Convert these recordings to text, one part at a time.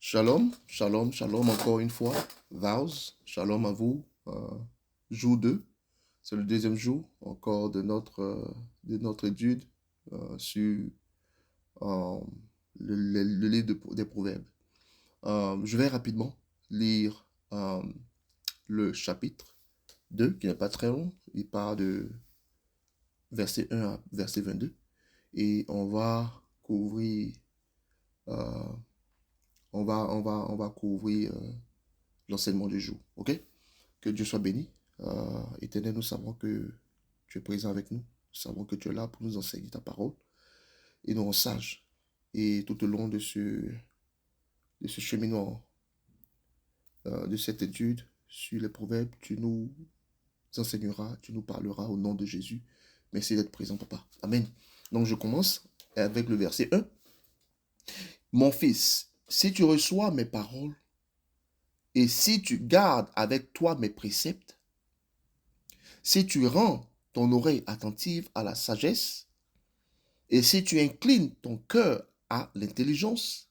Shalom, shalom, shalom encore une fois. Vows, shalom à vous. Jour 2, c'est le deuxième jour encore de notre étude sur euh, le livre des Proverbes. Je vais rapidement lire le chapitre 2, qui n'est pas très long. Il part de verset 1 à verset 22. Et on va couvrir, euh, on va couvrir l'enseignement du jour. OK? Que Dieu soit béni. Éternel, nous savons que tu es présent avec nous. Nous savons que tu es là pour nous enseigner ta parole et nous rends sages. Et tout au long de ce cheminement, de cette étude sur les proverbes, tu nous enseigneras, tu nous parleras au nom de Jésus. Merci d'être présent, papa. Amen. Donc je commence avec le verset 1. Mon fils, si tu reçois mes paroles et si tu gardes avec toi mes préceptes, si tu rends ton oreille attentive à la sagesse, et si tu inclines ton cœur à l'intelligence,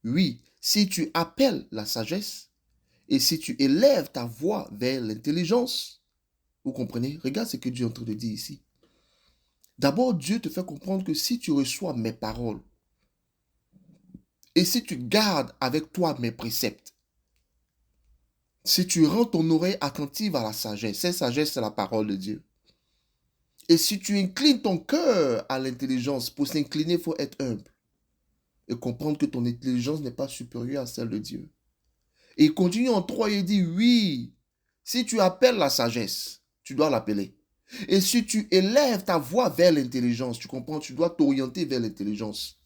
oui, si tu appelles la sagesse, et si tu élèves ta voix vers l'intelligence, vous comprenez? Regarde ce que Dieu est en train de dire ici. D'abord, Dieu te fait comprendre que si tu reçois mes paroles, et si tu gardes avec toi mes préceptes, si tu rends ton oreille attentive à la sagesse, cette sagesse, c'est la parole de Dieu. Et si tu inclines ton cœur à l'intelligence, pour s'incliner, il faut être humble et comprendre que ton intelligence n'est pas supérieure à celle de Dieu. Et il continue en 3 et il dit, oui, si tu appelles la sagesse, tu dois l'appeler. Et si tu élèves ta voix vers l'intelligence, tu comprends, tu dois t'orienter vers l'intelligence.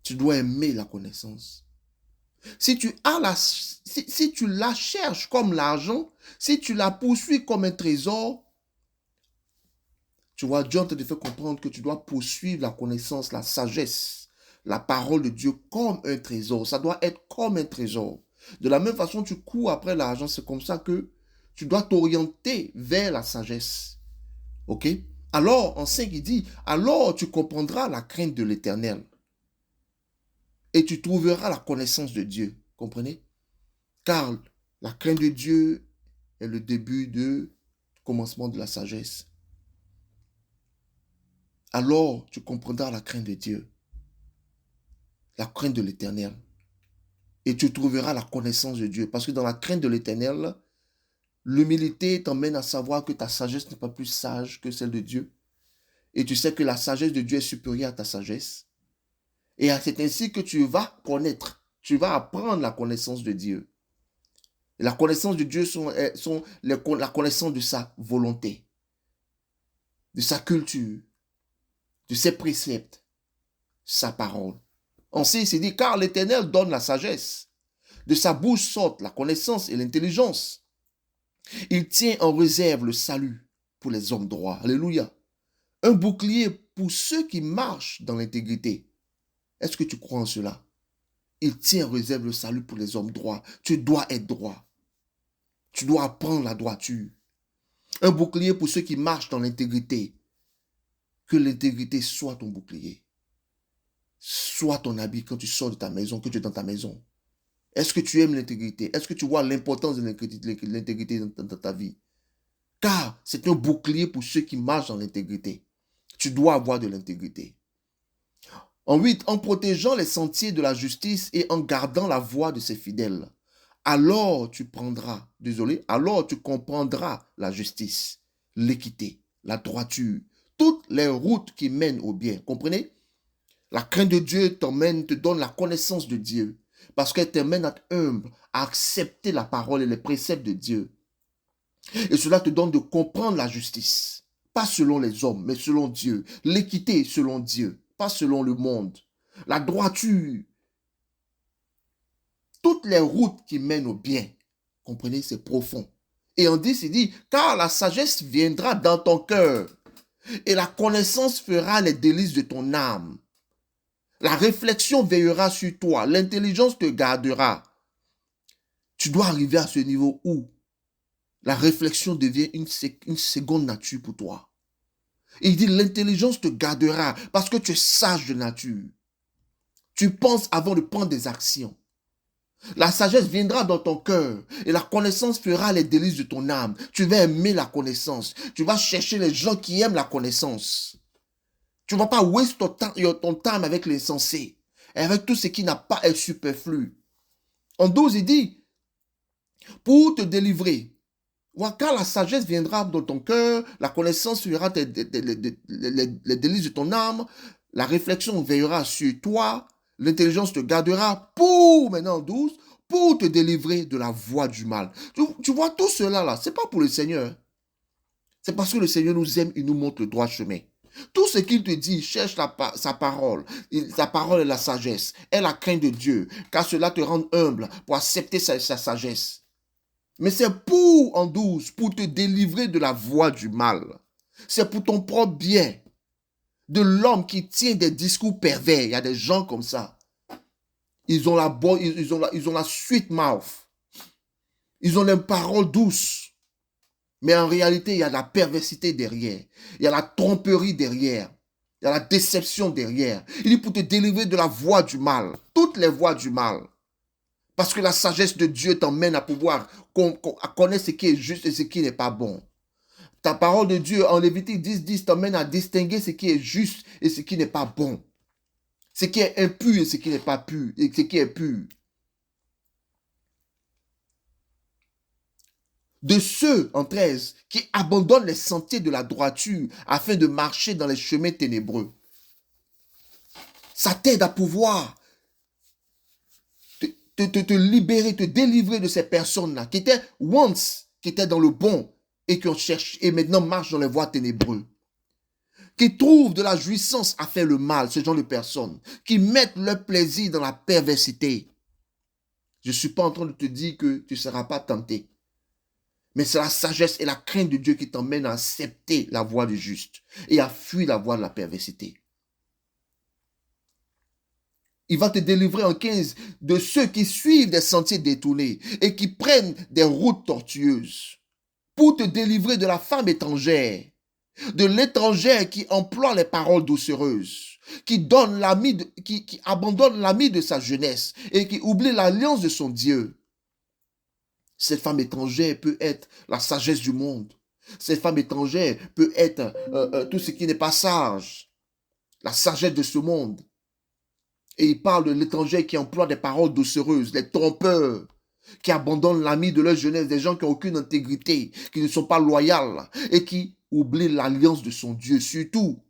Tu dois aimer la connaissance. Si tu la cherches comme l'argent, si tu la poursuis comme un trésor, tu vois, Dieu te fait comprendre que tu dois poursuivre la connaissance, la sagesse, la parole de Dieu comme un trésor. Ça doit être comme un trésor. De la même façon, tu cours après l'argent, c'est comme ça que tu dois t'orienter vers la sagesse. Ok? Alors, en 5, il dit, alors tu comprendras la crainte de l'Éternel et tu trouveras la connaissance de Dieu. Comprenez? Car la crainte de Dieu est le début du commencement de la sagesse. Alors tu comprendras la crainte de Dieu, la crainte de l'Éternel. Et tu trouveras la connaissance de Dieu. Parce que dans la crainte de l'Éternel, l'humilité t'emmène à savoir que ta sagesse n'est pas plus sage que celle de Dieu. Et tu sais que la sagesse de Dieu est supérieure à ta sagesse. Et c'est ainsi que tu vas connaître, tu vas apprendre la connaissance de Dieu. Et la connaissance de Dieu la connaissance de sa volonté, de sa culture, de ses préceptes, sa parole. Ensuite, il dit, car l'Éternel donne la sagesse. De sa bouche sortent la connaissance et l'intelligence. Il tient en réserve le salut pour les hommes droits. Alléluia. Un bouclier pour ceux qui marchent dans l'intégrité. Est-ce que tu crois en cela? Il tient en réserve le salut pour les hommes droits. Tu dois être droit. Tu dois apprendre la droiture. Un bouclier pour ceux qui marchent dans l'intégrité. Que l'intégrité soit ton bouclier. Soit ton habit quand tu sors de ta maison, que tu es dans ta maison. Est-ce que tu aimes l'intégrité? Est-ce que tu vois l'importance de l'intégrité dans ta vie? Car c'est un bouclier pour ceux qui marchent dans l'intégrité. Tu dois avoir de l'intégrité. En 8, en protégeant les sentiers de la justice et en gardant la voie de ses fidèles. Alors alors tu comprendras la justice, l'équité, la droiture, toutes les routes qui mènent au bien. Comprenez? La crainte de Dieu te donne la connaissance de Dieu. Parce qu'elle t'amène à être humble, à accepter la parole et les préceptes de Dieu. Et cela te donne de comprendre la justice. Pas selon les hommes, mais selon Dieu. L'équité selon Dieu, pas selon le monde. La droiture. Toutes les routes qui mènent au bien. Comprenez, c'est profond. Et en 10, il dit, car la sagesse viendra dans ton cœur et la connaissance fera les délices de ton âme. La réflexion veillera sur toi, l'intelligence te gardera. Tu dois arriver à ce niveau où la réflexion devient une seconde nature pour toi. Et il dit, l'intelligence te gardera parce que tu es sage de nature. Tu penses avant de prendre des actions. La sagesse viendra dans ton cœur et la connaissance fera les délices de ton âme. Tu vas aimer la connaissance. Tu vas chercher les gens qui aiment la connaissance. Tu ne vas pas waste ton temps avec l'insensé et avec tout ce qui n'a pas est superflu. En 12, il dit, pour te délivrer, car la sagesse viendra dans ton cœur, la connaissance fera les délices de ton âme, la réflexion veillera sur toi, l'intelligence te gardera pour, maintenant 12, pour te délivrer de la voie du mal. Tu vois tout cela là, ce n'est pas pour le Seigneur. C'est parce que le Seigneur nous aime, il nous montre le droit chemin. Tout ce qu'il te dit, cherche sa parole. Sa parole est la sagesse, est la crainte de Dieu, car cela te rend humble pour accepter sa sagesse. Mais c'est en 12, pour te délivrer de la voie du mal. C'est pour ton propre bien. De l'homme qui tient des discours pervers. Il y a des gens comme ça. Ils ont la sweet mouth. Ils ont les paroles douces. Mais en réalité, il y a de la perversité derrière. Il y a la tromperie derrière. Il y a la déception derrière. Il dit pour te délivrer de la voie du mal. Toutes les voies du mal. Parce que la sagesse de Dieu t'emmène à pouvoir connaître ce qui est juste et ce qui n'est pas bon. Ta parole de Dieu en Lévitique 10 t'emmène à distinguer ce qui est juste et ce qui n'est pas bon. Ce qui est impur et ce qui n'est pas pur. Et ce qui est pur. De ceux, en 13, qui abandonnent les sentiers de la droiture afin de marcher dans les chemins ténébreux. Ça t'aide à pouvoir te libérer, te délivrer de ces personnes-là qui étaient dans le bon et qui ont cherché et maintenant marchent dans les voies ténébreuses. Qui trouvent de la jouissance à faire le mal, ce genre de personnes, qui mettent leur plaisir dans la perversité. Je ne suis pas en train de te dire que tu ne seras pas tenté. Mais c'est la sagesse et la crainte de Dieu qui t'emmènent à accepter la voie du juste et à fuir la voie de la perversité. Il va te délivrer en 15 de ceux qui suivent des sentiers détournés et qui prennent des routes tortueuses pour te délivrer de la femme étrangère, de l'étrangère qui emploie les paroles doucereuses, qui abandonne l'ami de sa jeunesse et qui oublie l'alliance de son Dieu. Cette femme étrangère peut être la sagesse du monde. Cette femme étrangère peut être tout ce qui n'est pas sage, la sagesse de ce monde. Et il parle de l'étranger qui emploie des paroles doucereuses, les trompeurs, qui abandonnent l'ami de leur jeunesse, des gens qui n'ont aucune intégrité, qui ne sont pas loyaux et qui oublient l'alliance de son Dieu surtout.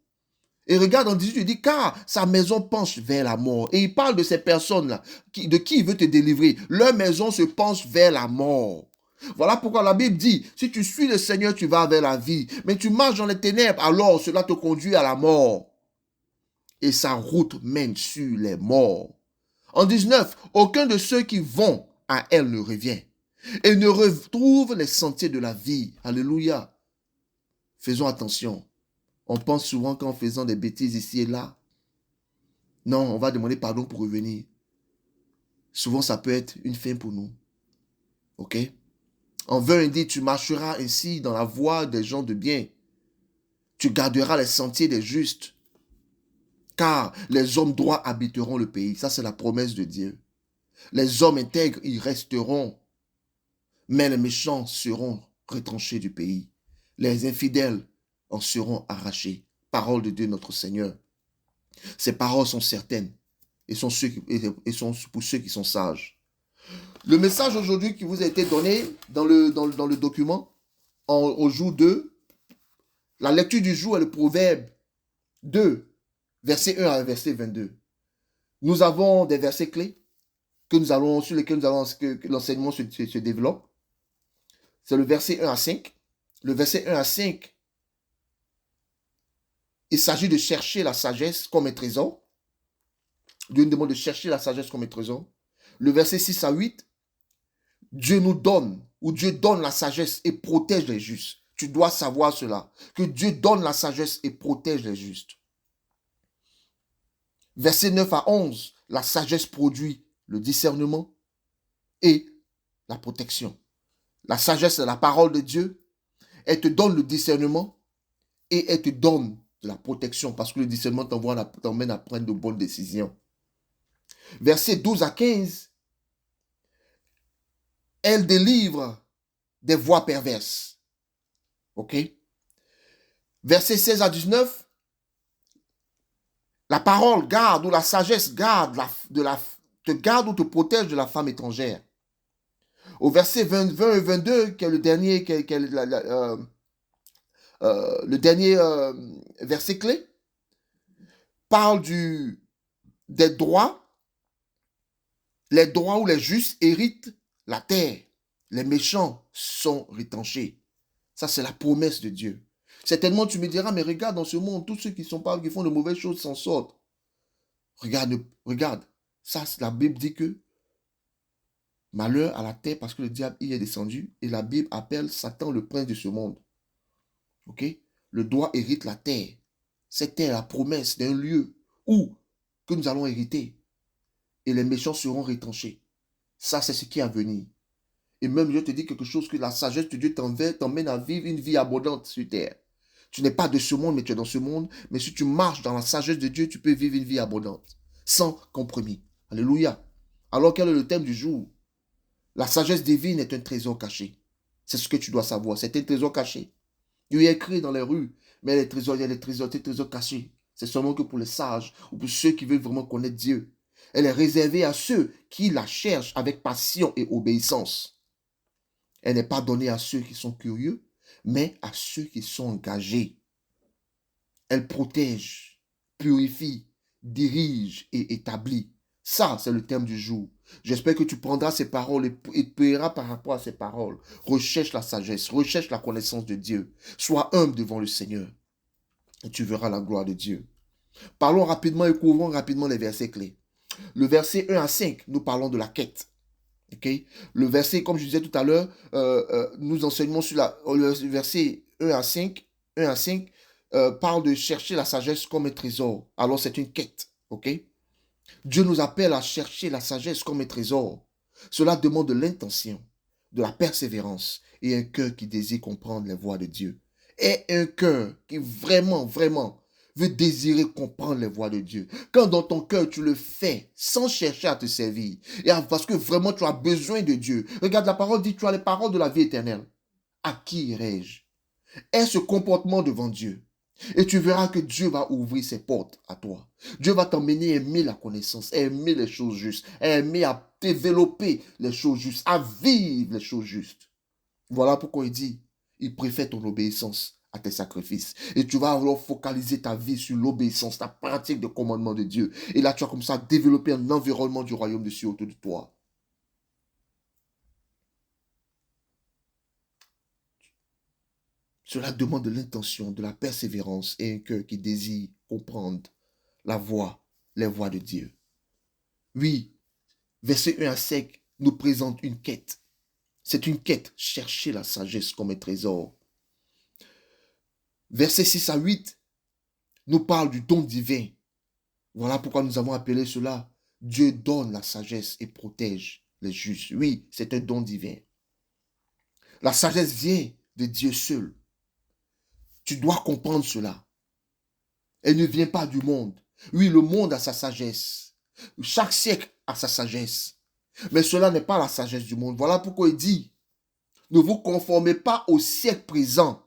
Et regarde en 18, il dit, car sa maison penche vers la mort. Et il parle de ces personnes-là, de qui il veut te délivrer. Leur maison se penche vers la mort. Voilà pourquoi la Bible dit, si tu suis le Seigneur, tu vas vers la vie. Mais tu marches dans les ténèbres, alors cela te conduit à la mort. Et sa route mène sur les morts. En 19, aucun de ceux qui vont à elle ne revient et ne retrouve les sentiers de la vie. Alléluia. Faisons attention. On pense souvent qu'en faisant des bêtises ici et là, non, on va demander pardon pour revenir. Souvent, ça peut être une fin pour nous. Ok? En 20, il dit, tu marcheras ainsi dans la voie des gens de bien. Tu garderas les sentiers des justes. Car les hommes droits habiteront le pays. Ça, c'est la promesse de Dieu. Les hommes intègres y resteront. Mais les méchants seront retranchés du pays. Les infidèles en seront arrachés. Parole de Dieu notre Seigneur. Ces paroles sont certaines et sont pour ceux qui sont sages. Le message aujourd'hui qui vous a été donné dans le document, au jour 2, la lecture du jour est le Proverbe 2, verset 1 à verset 22. Nous avons des versets clés sur lesquels que l'enseignement se développe. C'est le verset 1 à 5. Le verset 1 à 5, il s'agit de chercher la sagesse comme un trésor. Dieu nous demande de chercher la sagesse comme un trésor. Le verset 6 à 8, Dieu nous donne, ou Dieu donne la sagesse et protège les justes. Tu dois savoir cela, que Dieu donne la sagesse et protège les justes. Verset 9 à 11, la sagesse produit le discernement et la protection. La sagesse est la parole de Dieu. Elle te donne le discernement et elle te donne de la protection parce que le discernement t'emmène à prendre de bonnes décisions. Versets 12 à 15, elle délivre des voies perverses. OK? Versets 16 à 19, la parole garde ou la sagesse garde te garde ou te protège de la femme étrangère. Au verset 20 et 22, qui est le dernier, le dernier verset clé, parle des droits. Les droits ou les justes héritent la terre. Les méchants sont retranchés. Ça, c'est la promesse de Dieu. Certainement, tu me diras, mais regarde dans ce monde, tous ceux qui font de mauvaises choses s'en sortent. Regarde. Ça, la Bible dit que malheur à la terre parce que le diable y est descendu. Et la Bible appelle Satan le prince de ce monde. Ok? Le droit hérite la terre. Cette terre est la promesse d'un lieu où que nous allons hériter. Et les méchants seront retranchés. Ça, c'est ce qui est à venir. Et même, je te dis quelque chose, que la sagesse de Dieu t'emmène à vivre une vie abondante sur terre. Tu n'es pas de ce monde, mais tu es dans ce monde. Mais si tu marches dans la sagesse de Dieu, tu peux vivre une vie abondante, sans compromis. Alléluia. Alors, quel est le thème du jour? La sagesse divine est un trésor caché. C'est ce que tu dois savoir. C'est un trésor caché. Il est écrit dans les rues, mais les trésors, il y a des trésors cachés. C'est seulement que pour les sages ou pour ceux qui veulent vraiment connaître Dieu. Elle est réservée à ceux qui la cherchent avec passion et obéissance. Elle n'est pas donnée à ceux qui sont curieux, mais à ceux qui sont engagés. Elle protège, purifie, dirige et établit. Ça, c'est le thème du jour. J'espère que tu prendras ces paroles et prieras par rapport à ces paroles. Recherche la sagesse, recherche la connaissance de Dieu. Sois humble devant le Seigneur et tu verras la gloire de Dieu. Parlons rapidement et couvrons rapidement les versets clés. Le verset 1 à 5, nous parlons de la quête. Okay? Le verset, comme je disais tout à l'heure, nous enseignons sur le verset 1 à 5, parle de chercher la sagesse comme un trésor. Alors c'est une quête. Okay? Dieu nous appelle à chercher la sagesse comme un trésor. Cela demande de l'intention, de la persévérance et un cœur qui désire comprendre les voies de Dieu. Et un cœur qui vraiment veut désirer comprendre les voies de Dieu. Quand dans ton cœur tu le fais sans chercher à te servir, et parce que vraiment tu as besoin de Dieu. Regarde, la parole dit, tu as les paroles de la vie éternelle. À qui irai-je? Aie ce comportement devant Dieu. Et tu verras que Dieu va ouvrir ses portes à toi. Dieu va t'emmener à aimer la connaissance, à aimer les choses justes, à aimer à développer les choses justes, à vivre les choses justes. Voilà pourquoi il dit, il préfère ton obéissance à tes sacrifices. Et tu vas alors focaliser ta vie sur l'obéissance, ta pratique des commandements de Dieu. Et là, tu vas comme ça développer un environnement du royaume de Dieu autour de toi. Cela demande de l'intention, de la persévérance et un cœur qui désire comprendre la voie, les voies de Dieu. Oui, verset 1 à 5 nous présente une quête. C'est une quête, chercher la sagesse comme un trésor. Verset 6 à 8 nous parle du don divin. Voilà pourquoi nous avons appelé cela Dieu donne la sagesse et protège les justes. Oui, c'est un don divin. La sagesse vient de Dieu seul. Tu dois comprendre cela. Elle ne vient pas du monde. Oui, le monde a sa sagesse. Chaque siècle a sa sagesse. Mais cela n'est pas la sagesse du monde. Voilà pourquoi il dit, ne vous conformez pas au siècle présent.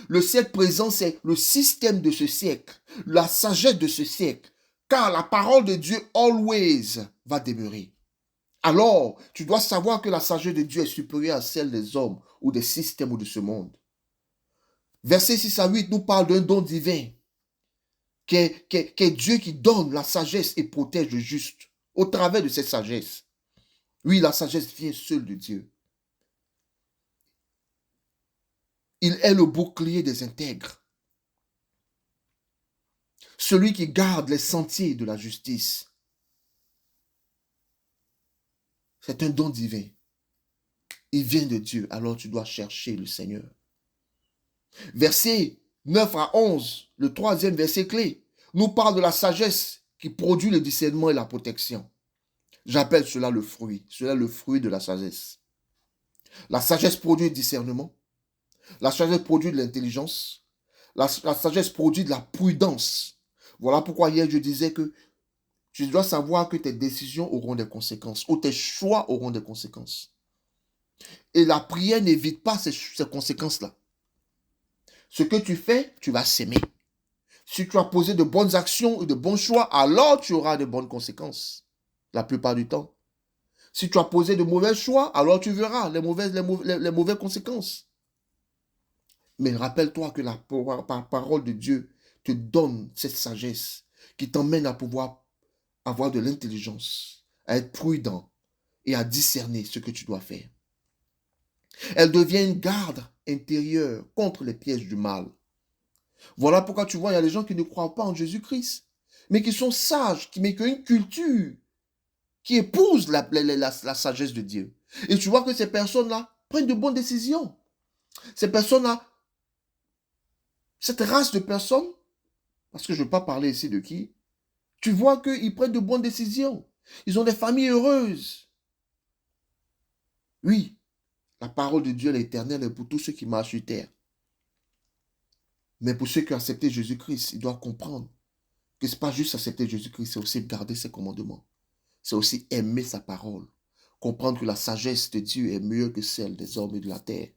Le siècle présent, c'est le système de ce siècle, la sagesse de ce siècle. Car la parole de Dieu, always, va demeurer. Alors, tu dois savoir que la sagesse de Dieu est supérieure à celle des hommes ou des systèmes ou de ce monde. Verset 6 à 8 nous parle d'un don divin, qui est Dieu qui donne la sagesse et protège le juste au travers de cette sagesse. Oui, la sagesse vient seule de Dieu. Il est le bouclier des intègres. Celui qui garde les sentiers de la justice. C'est un don divin. Il vient de Dieu, alors tu dois chercher le Seigneur. Verset 9 à 11, le troisième verset clé, nous parle de la sagesse qui produit le discernement et la protection. J'appelle cela le fruit. Cela est le fruit de la sagesse. La sagesse produit le discernement. La sagesse produit de l'intelligence. La sagesse produit de la prudence. Voilà pourquoi hier je disais que Tu dois savoir que tes décisions auront des conséquences ou tes choix auront des conséquences. Et la prière n'évite pas ces conséquences-là. Ce que tu fais, tu vas s'aimer. Si tu as posé de bonnes actions et de bons choix, alors tu auras de bonnes conséquences. La plupart du temps. Si tu as posé de mauvais choix, alors tu verras les mauvaises conséquences. Mais rappelle-toi que la parole de Dieu te donne cette sagesse qui t'emmène à pouvoir avoir de l'intelligence, à être prudent et à discerner ce que tu dois faire. Elle devient une garde intérieure contre les pièges du mal. Voilà pourquoi tu vois, il y a des gens qui ne croient pas en Jésus-Christ, mais qui sont sages, mais qui ont une culture, qui épouse la sagesse de Dieu. Et tu vois que ces personnes-là prennent de bonnes décisions. Ces personnes-là, cette race de personnes, parce que je ne veux pas parler ici de qui, tu vois qu'ils prennent de bonnes décisions. Ils ont des familles heureuses. Oui, la parole de Dieu, l'éternel, est pour tous ceux qui marchent sur terre. Mais pour ceux qui ont accepté Jésus-Christ, ils doivent comprendre que ce n'est pas juste accepter Jésus-Christ, c'est aussi garder ses commandements. C'est aussi aimer sa parole. Comprendre que la sagesse de Dieu est meilleure que celle des hommes et de la terre.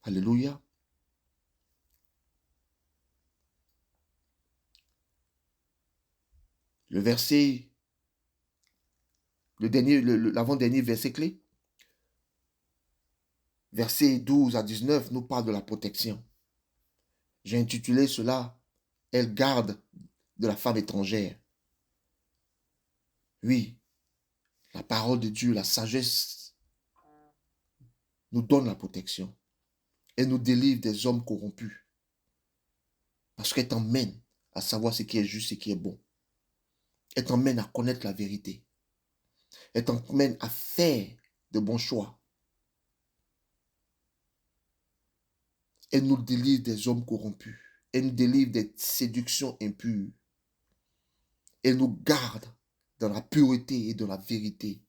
Alléluia. Le verset, l'avant-dernier verset clé, verset 12 à 19, nous parle de la protection. J'ai intitulé cela « Elle garde de la femme étrangère ». Oui, la parole de Dieu, la sagesse nous donne la protection. Elle nous délivre des hommes corrompus. Parce qu'elle t'emmène à savoir ce qui est juste et ce qui est bon. Elle t'emmène à connaître la vérité. Elle t'emmène à faire de bons choix. Elle nous délivre des hommes corrompus. Elle nous délivre des séductions impures. Elle nous garde dans la pureté et dans la vérité.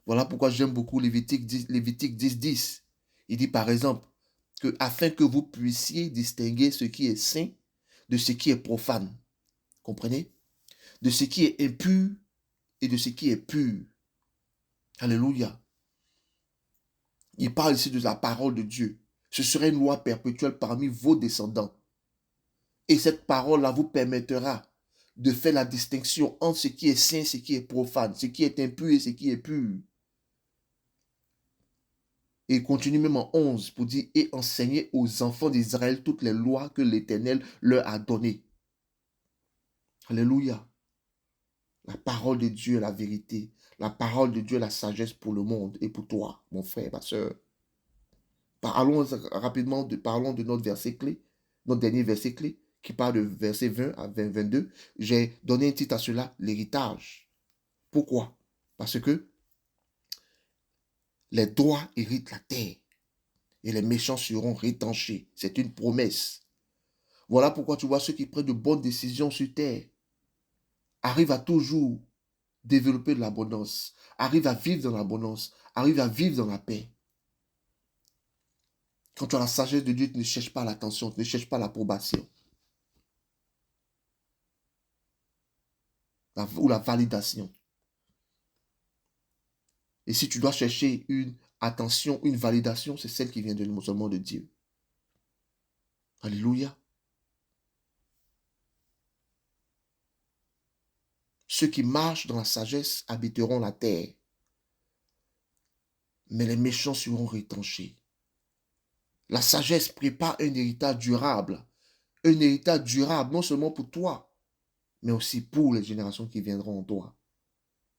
Voilà pourquoi j'aime beaucoup Lévitique 10. Il dit par exemple que afin que vous puissiez distinguer ce qui est saint de ce qui est profane. Comprenez? De ce qui est impur et de ce qui est pur. Alléluia. Il parle ici de la parole de Dieu. Ce serait une loi perpétuelle parmi vos descendants. Et cette parole-là vous permettra de faire la distinction entre ce qui est saint, ce qui est profane, ce qui est impur et ce qui est pur. Et il continue même en 11 pour dire « Et enseigner aux enfants d'Israël toutes les lois que l'Éternel leur a données. » Alléluia. La parole de Dieu est la vérité. La parole de Dieu est la sagesse pour le monde et pour toi, mon frère, ma soeur. Parlons rapidement parlons de notre verset clé, notre dernier verset clé, qui parle de verset 20 à 22. J'ai donné un titre à cela, l'héritage. Pourquoi? Parce que les droits héritent la terre et les méchants seront rétanchés. C'est une promesse. Voilà pourquoi tu vois ceux qui prennent de bonnes décisions sur terre arrivent à toujours développer de l'abondance, arrivent à vivre dans l'abondance, arrivent à vivre dans la paix. Quand tu as la sagesse de Dieu, tu ne cherches pas l'attention, tu ne cherches pas l'approbation ou la validation. Et si tu dois chercher une attention, une validation, c'est celle qui vient seulement de Dieu. Alléluia. Ceux qui marchent dans la sagesse habiteront la terre, mais les méchants seront retranchés. La sagesse prépare un héritage durable non seulement pour toi, mais aussi pour les générations qui viendront en toi.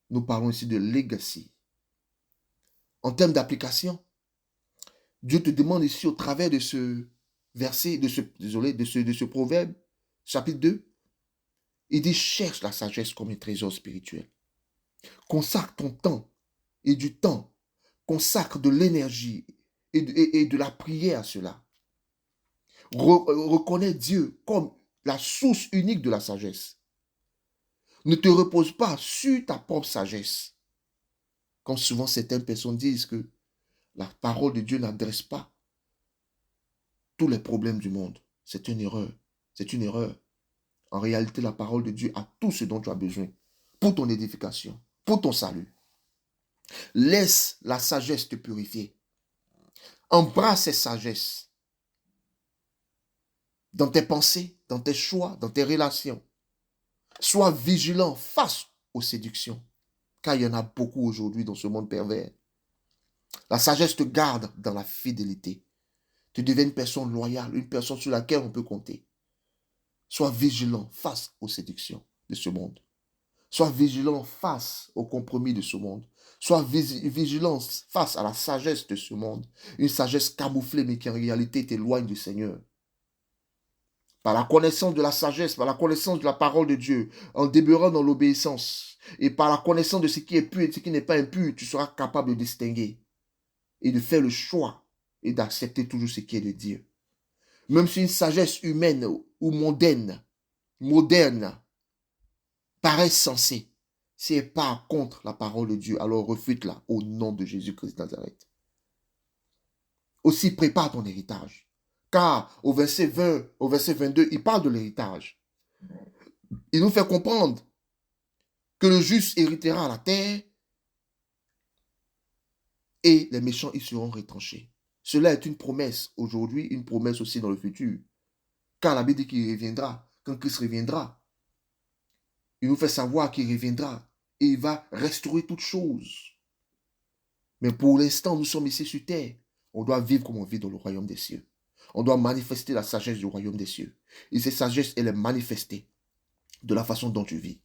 Nous parlons ici de legacy. En termes d'application, Dieu te demande ici au travers de ce verset, de ce proverbe, chapitre 2, il dit cherche la sagesse comme un trésor spirituel. Consacre ton temps et du temps, consacre de l'énergie et de la prière à cela. Reconnais Dieu comme la source unique de la sagesse. Ne te repose pas sur ta propre sagesse. Comme souvent certaines personnes disent que la parole de Dieu n'adresse pas tous les problèmes du monde. C'est une erreur. C'est une erreur. En réalité, la parole de Dieu a tout ce dont tu as besoin. pour ton édification, pour ton salut. Laisse la sagesse te purifier. Embrasse cette sagesse dans tes pensées, dans tes choix, dans tes relations. Sois vigilant face aux séductions, car il y en a beaucoup aujourd'hui dans ce monde pervers. La sagesse te garde dans la fidélité. Tu deviens une personne loyale, une personne sur laquelle on peut compter. Sois vigilant face aux séductions de ce monde. Sois vigilant face aux compromis de ce monde. Sois vigilant face à la sagesse de ce monde. Une sagesse camouflée, mais qui en réalité t'éloigne du Seigneur. Par la connaissance de la sagesse, par la connaissance de la parole de Dieu, en demeurant dans l'obéissance, et par la connaissance de ce qui est pur et de ce qui n'est pas impur, tu seras capable de distinguer et de faire le choix et d'accepter toujours ce qui est de Dieu. Même si une sagesse humaine ou moderne paraît sensée, si elle part contre la parole de Dieu, alors refute-la au nom de Jésus-Christ de Nazareth. Aussi prépare ton héritage. Car au verset 20, au verset 22, il parle de l'héritage. Il nous fait comprendre que le juste héritera la terre et les méchants y seront retranchés. Cela est une promesse aujourd'hui, une promesse aussi dans le futur. Car la Bible dit qu'il reviendra, quand Christ reviendra. Il nous fait savoir qu'il reviendra et il va restaurer toutes choses. Mais pour l'instant, nous sommes ici sur terre. On doit vivre comme on vit dans le royaume des cieux. On doit manifester la sagesse du royaume des cieux. Et cette sagesse, elle est manifestée de la façon dont tu vis.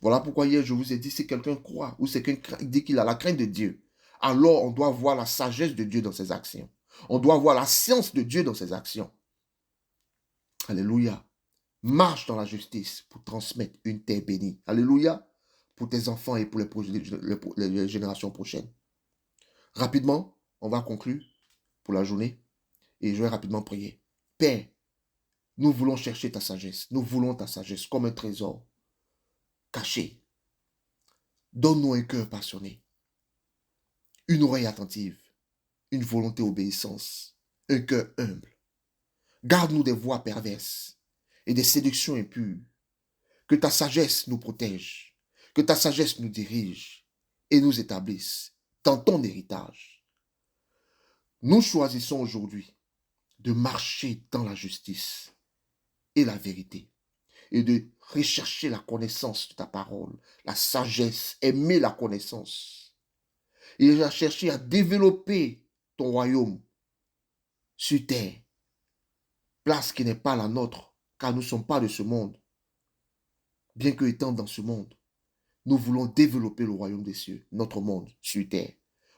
Voilà pourquoi hier, je vous ai dit, si quelqu'un croit ou si quelqu'un dit qu'il a la crainte de Dieu, alors on doit voir la sagesse de Dieu dans ses actions. On doit voir la science de Dieu dans ses actions. Alléluia. Marche dans la justice pour transmettre une terre bénie. Alléluia. Pour tes enfants et pour les générations prochaines. Rapidement, on va conclure pour la journée et je vais rapidement prier. Père, nous voulons chercher ta sagesse. Nous voulons ta sagesse comme un trésor caché. Donne-nous un cœur passionné, une oreille attentive, une volonté obéissance, un cœur humble. Garde-nous des voies perverses et des séductions impures. Que ta sagesse nous protège, que ta sagesse nous dirige et nous établisse dans ton héritage. Nous choisissons aujourd'hui de marcher dans la justice et la vérité et de rechercher la connaissance de ta parole, la sagesse, aimer la connaissance et à chercher à développer ton royaume sur terre, place qui n'est pas la nôtre, car nous ne sommes pas de ce monde. Bien que étant dans ce monde, nous voulons développer le royaume des cieux, notre monde sur terre,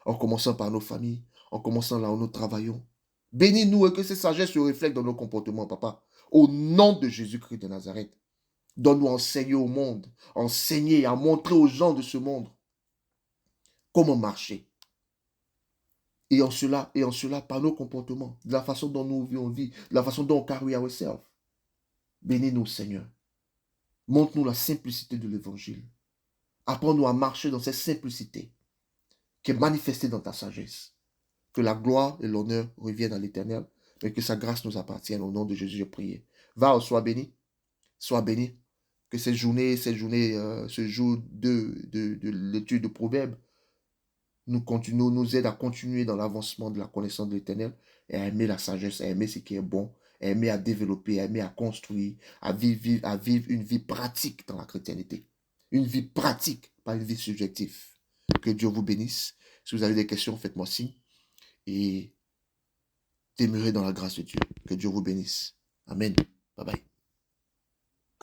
en commençant par nos familles, en commençant là où nous travaillons. Bénis-nous et que cette sagesse se reflète dans nos comportements, papa. Au nom de Jésus-Christ de Nazareth, donne-nous à enseigner au monde, enseigner, à montrer aux gens de ce monde comment marcher. Et en cela, par nos comportements, de la façon dont nous vivons, de la façon dont on carry ourselves. Bénis-nous, Seigneur. Montre-nous la simplicité de l'évangile. Apprends-nous à marcher dans cette simplicité qui est manifestée dans ta sagesse. Que la gloire et l'honneur reviennent à l'Éternel, mais que sa grâce nous appartienne. Au nom de Jésus, je prie. Va, sois béni. Sois béni. Que cette journée, ce jour de l'étude de Proverbes, nous aide à continuer dans l'avancement de la connaissance de l'Éternel et à aimer la sagesse, à aimer ce qui est bon, à aimer à développer, à aimer à construire, à vivre une vie pratique dans la chrétienté. Une vie pratique, pas une vie subjective. Que Dieu vous bénisse. Si vous avez des questions, faites-moi signe. Et demeurez dans la grâce de Dieu. Que Dieu vous bénisse. Amen. Bye bye.